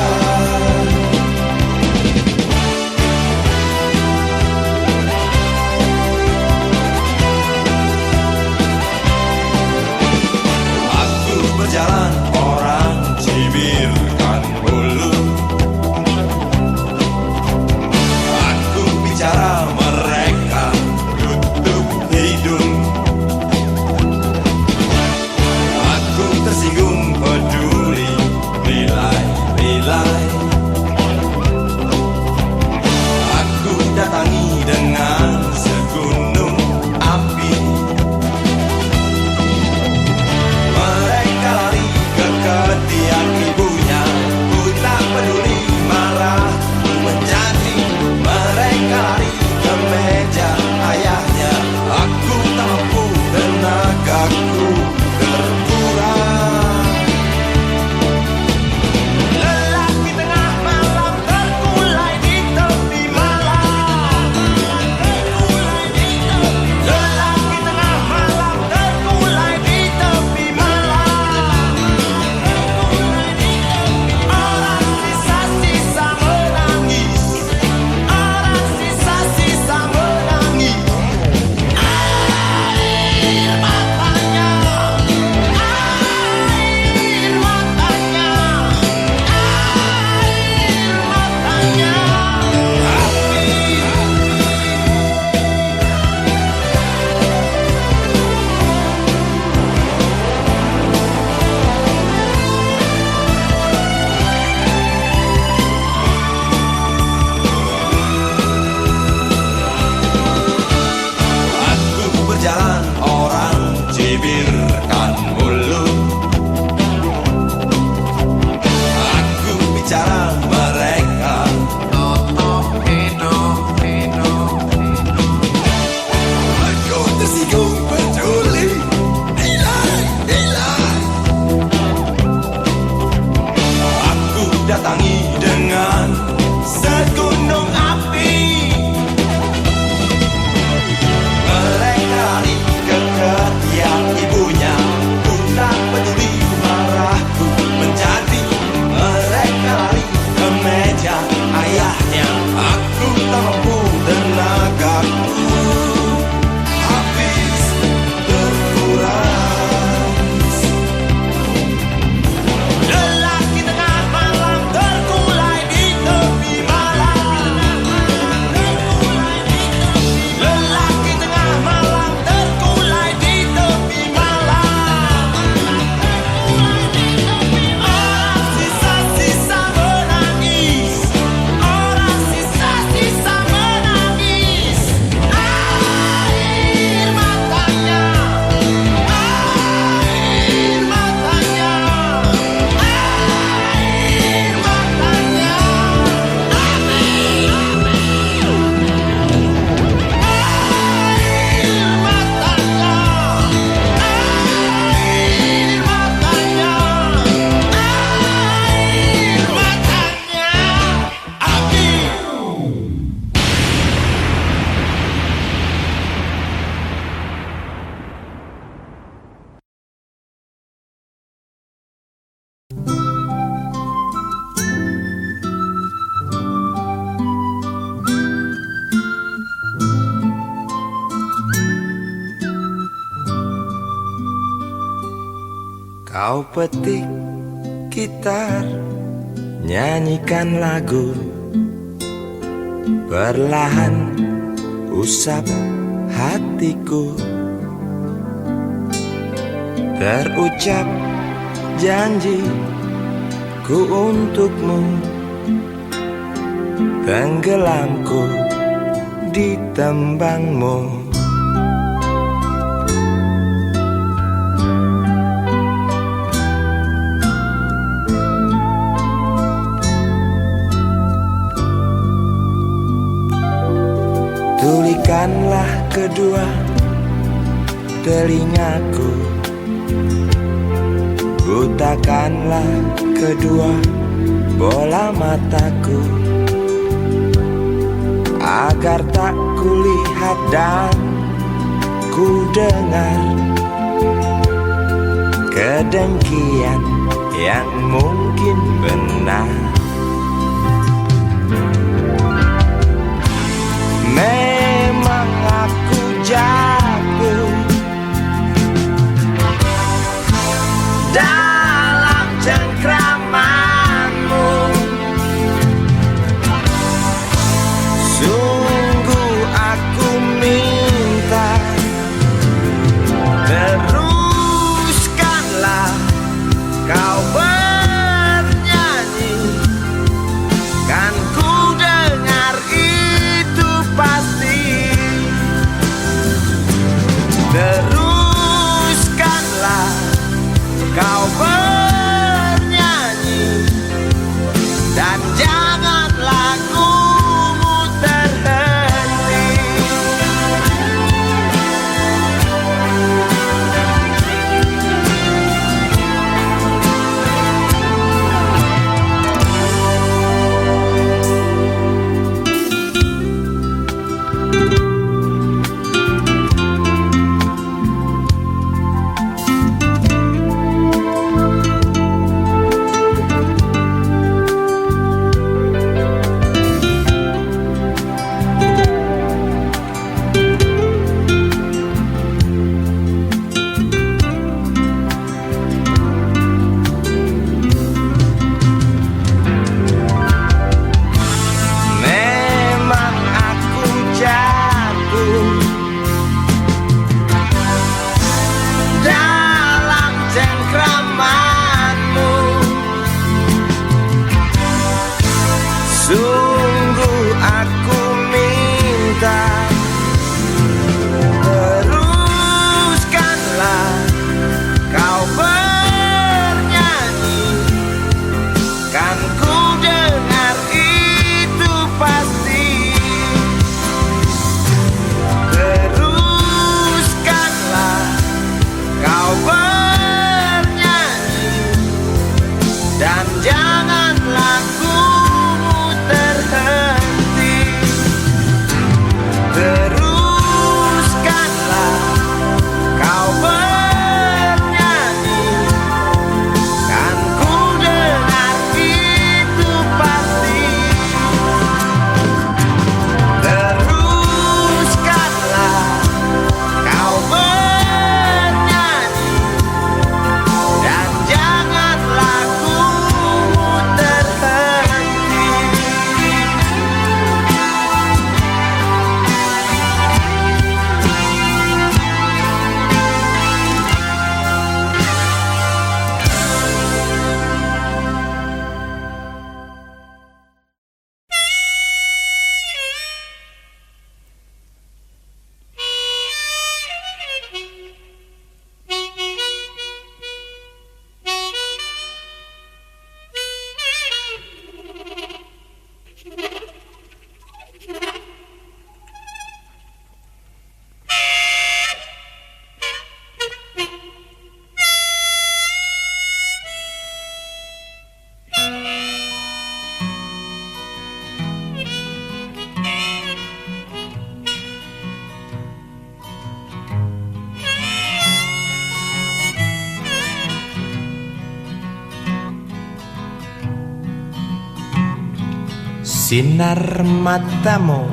Aku berjalan, orang cibirkan bulu. Aku bicara, mereka tutup hidung. Aku tersinggung, peduli, nilai-nilai. Aku datangi dengan segunung api. Mereka lari ke ketiak ibunya, ku tak peduli, marah ku mencaci. Mereka lari ke meja ayahnya, aku tak mampu, tenagaku terkurang. Lelaki tengah malam terkulai di tepi malam. Lelaki tengah malam terkulai di tepi malam. Orang sisa-sisa menangis, orang sisa-sisa menangis. Air matanya, air matanya, air matanya. Aku berjalan, orang cibirkan mulut. Aku bicara, mereka tutup hidung. Aku tersinggung, peduli, nilai-nilai. Aku datangi dengan segunung api. Mereka lari ke ketiak ibunya, ku tak peduli, marah ku menjadi. Mereka lari ke meja ayahnya, aku tak mampu, tenagaku habis terkuras. Lelaki tengah malam terkulai di tepi malam. Lelaki tengah malam terkulai di tepi malam. Orang sisa-sisa menangis, orang sisa-sisa menangis. Air matanya, air matanya, air matanya. Kau petik gitar, nyanyikan lagu, perlahan usap hatiku. Terucap janji ku untukmu, tenggelamku di tembangmu. Tulikanlah kedua telingaku, butakanlah kedua bola mataku, agar tak kulihat dan ku dengar kedengkian yang mungkin benar. Memang aku jago dalam cengkramanmu, sungguh aku minta teruskanlah kau bernyanyi, kan ku dengar itu pasti. Teruskanlah kau bernyanyi, dan jangan lagumu terhenti. Memang aku jago dalam cengkramanmu, sungguh aku minta teruskanlah kau bernyanyi, kan ku dengar itu pasti. Teruskanlah kau bernyanyi, dan jangan lagumu terhenti. Teruskanlah kau bernyanyi, kan ku dengar itu pasti. Teruskanlah kau bernyanyi, dan jangan lagumu terhenti. Sinar matamu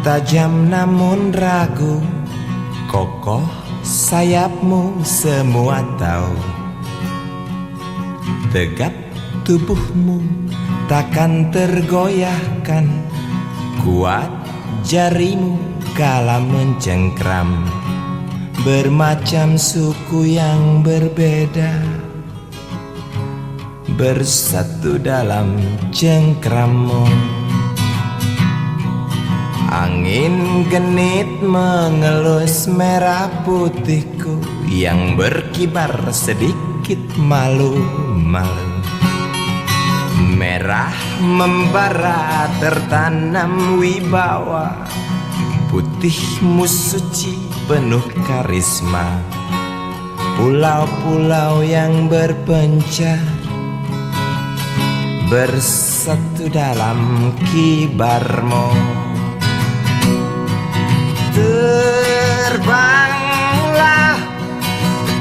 tajam namun ragu, kokoh sayapmu semua tahu. Tegap tubuhmu takkan tergoyahkan, kuat jarimu kala mencengkram. Bermacam suku yang berbeda bersatu dalam cengkrammu. Angin genit mengelus merah putihku yang berkibar sedikit malu-malu. Merah membara tertanam wibawa, Putihmu suci penuh karisma, pulau-pulau yang berpencar bersatu dalam kibarmu. Terbanglah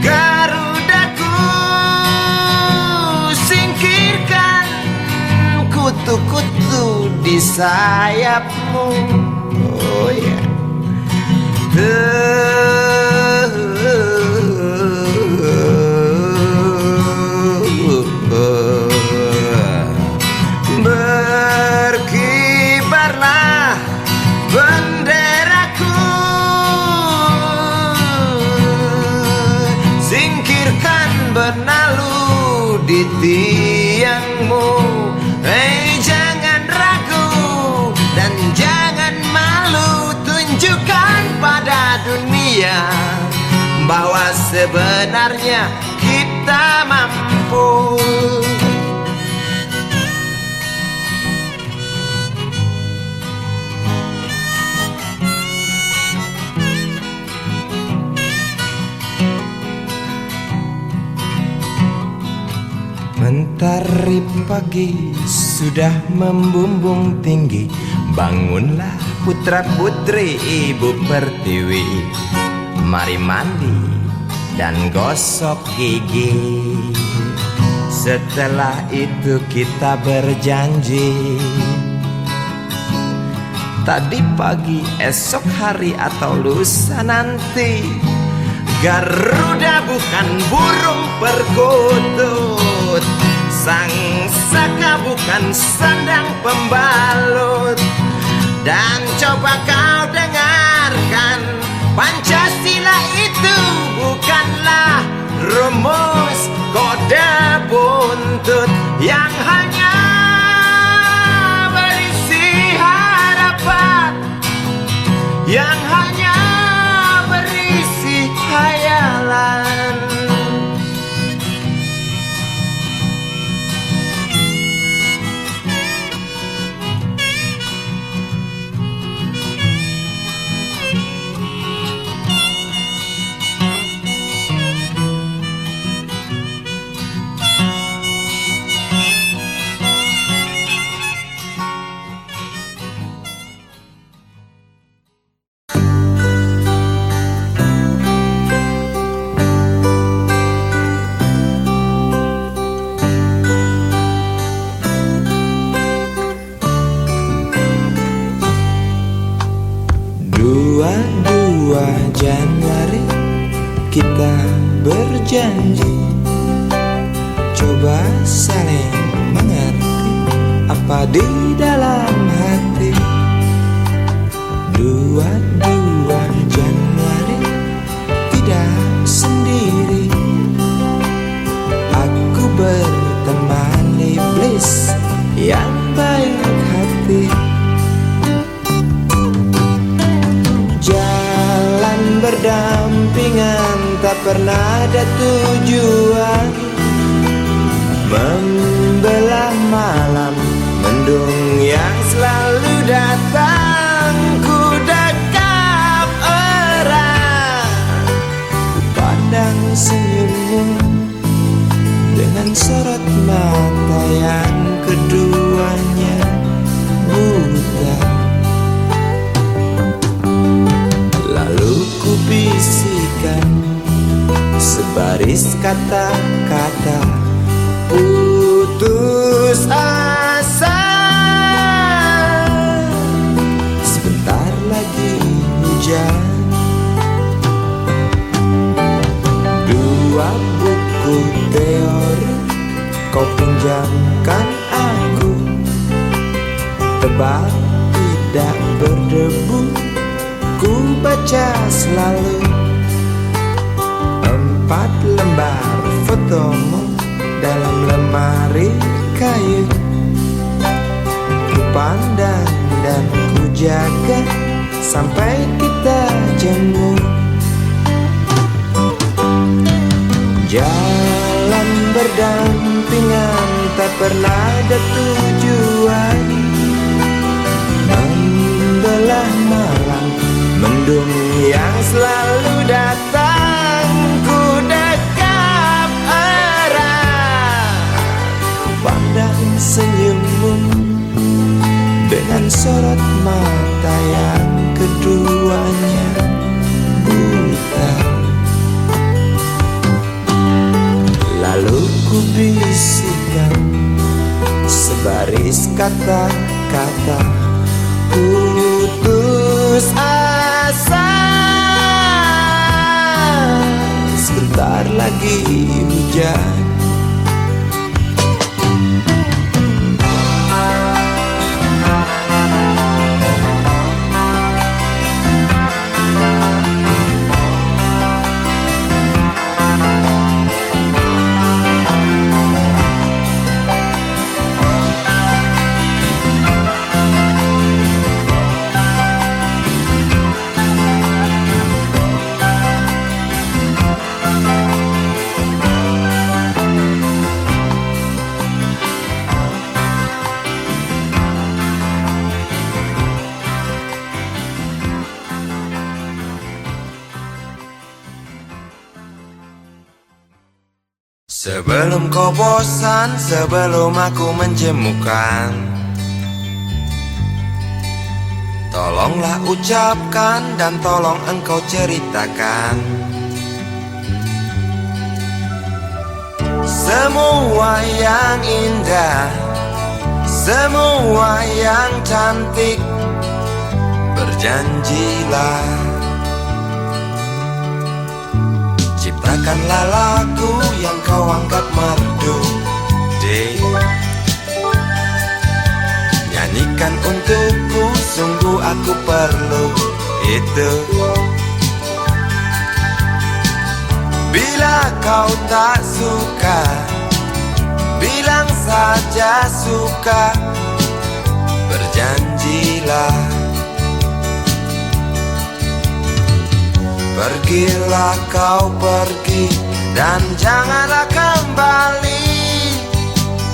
Garudaku, singkirkan kutu-kutu di sayapmu. Oh ya, berkibarlah benderaku, singkirkan benalu di tiangmu. Hei, jangan ragu dan jangan malu, tunjukkan pada dunia bahwa sebenarnya kita mampu. Mentari pagi sudah membumbung tinggi, bangunlah putra putri ibu pertiwi. Mari mandi dan gosok gigi. Setelah itu kita berjanji, tadi pagi, esok hari atau lusa nanti, Garuda bukan burung perkutut, sang saka bukan sandang pembalut. Dan coba kau dengarkan, Pancasila itu bukanlah rumus kode buntut yang hanya berisi harapan, yang hanya berisi khayalan. Januari kita berjanji, coba saling mengerti apa di dalam hati. 22 Januari tidak sendiri, aku berteman iblis yang baik hati. Berdampingan tak pernah ada tujuan, membelah malam mendung yang selalu datang. Ku dekap erat, ku pandang senyummu dengan sorot mata yang keduanya buta. Lalu ku bisikan sebaris kata-kata putus asa. Sebentar lagi hujan. 2 buku teori kau pinjamkan aku, tebal tidak berdebu, ku baca selalu. 4 lembar fotomu dalam lemari kayu, ku pandang dan ku jaga sampai kita jemu. Jalan berdampingan tak pernah ada tujuan, membelah malam sorot mata yang keduanya buta. Lalu ku bisikan sebaris kata-kata putus asa. Sebentar lagi hujan. Sebelum kau bosan, sebelum aku menjemukan, tolonglah ucapkan dan tolong engkau ceritakan semua yang indah, semua yang cantik. Berjanjilah ciptakanlah lagu yang kau anggap merdu, dek. Nyanyikan untukku, sungguh aku perlu itu. Bila kau tak suka, bilang saja suka. Berjanjilah. Pergilah kau pergi dan janganlah kembali.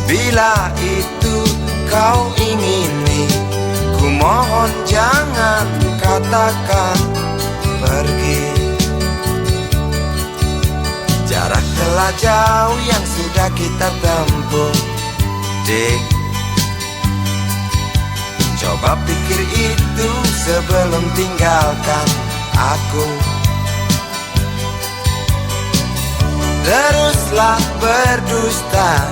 Bila itu kau ingini, ku mohon jangan katakan pergi. Jarak telah jauh yang sudah kita tempuh, dek. Coba pikir itu sebelum tinggalkan aku. Teruslah berdusta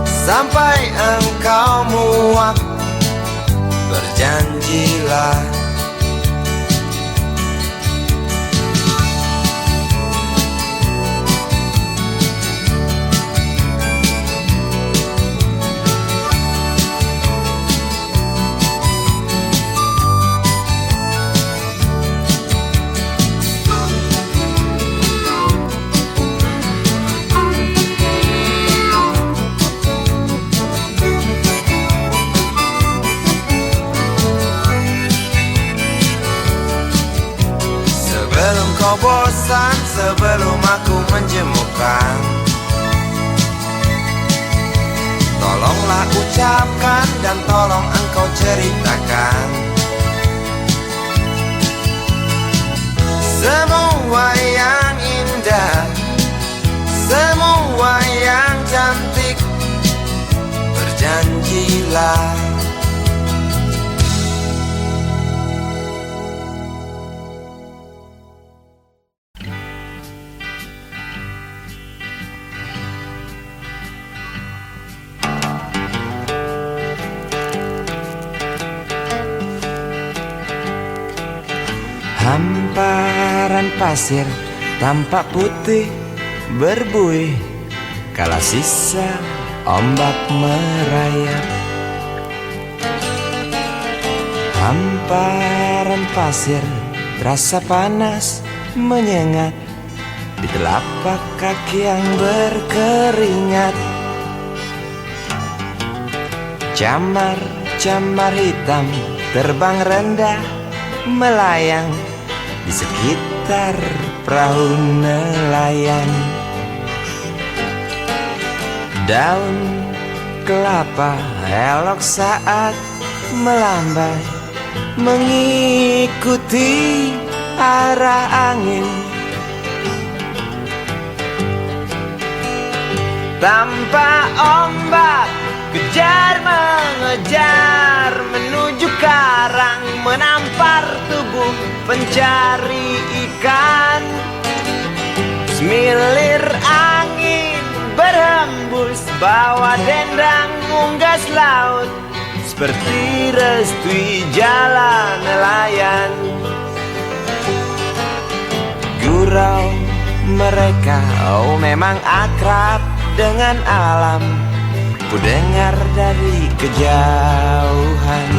sampai engkau muak. Berjanjilah. Kau bosan sebelum aku menjemukan, tolonglah ucapkan dan tolong engkau ceritakan semua yang indah, semua yang cantik. Berjanjilah. Hamparan pasir tampak putih berbuih kala sisa ombak merayap. Hamparan pasir terasa panas menyengat di telapak kaki yang berkeringat. Camar-camar hitam terbang rendah melayang di sekitar perahu nelayan. Daun kelapa elok saat melambai mengikuti arah angin. Tanpa ombak kejar mengejar menuju karang, menampar tubuh pencari ikan. Semilir angin berhembus, bawa dendang unggas laut, seperti restui jalan nelayan. Gurau mereka, oh memang akrab dengan alam, ku dengar dari kejauhan.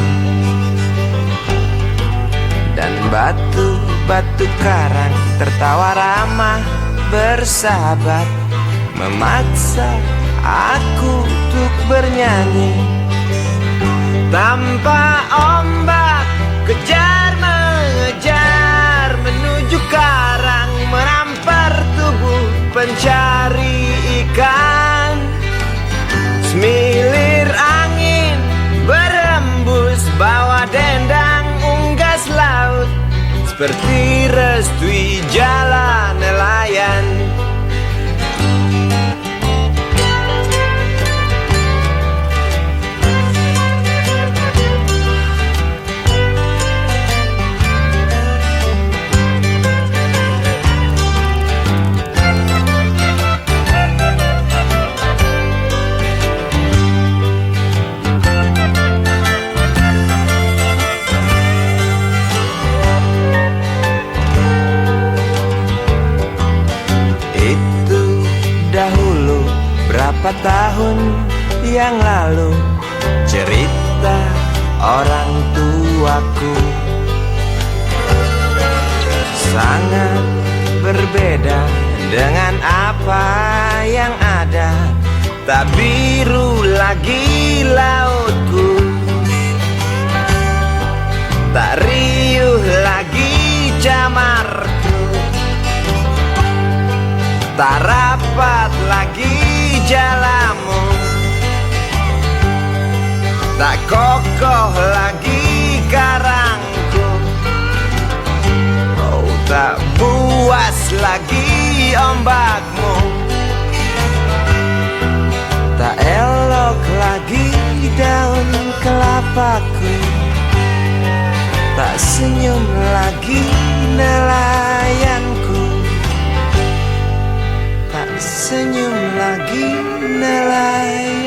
Dan batu-batu karang tertawa ramah bersahabat, memaksa aku untuk bernyanyi. Tanpa ombak, kejar mengejar menuju karang, menampar tubuh pencari ikan. Semilir angin berhembus, bawa dendang unggas laut, seperti restui jalan nelayan. Dahulu berapa tahun yang lalu, cerita orang tuaku sangat berbeda dengan apa yang ada. Tak biru lagi lautku, tak riuh lagi camarku, tak rapat lagi jalamu, tak kokoh lagi karangku. Oh, tak buas lagi ombakmu, tak elok lagi daun kelapaku, tak senyum lagi nelayanku, tak senyum lagi nelayan.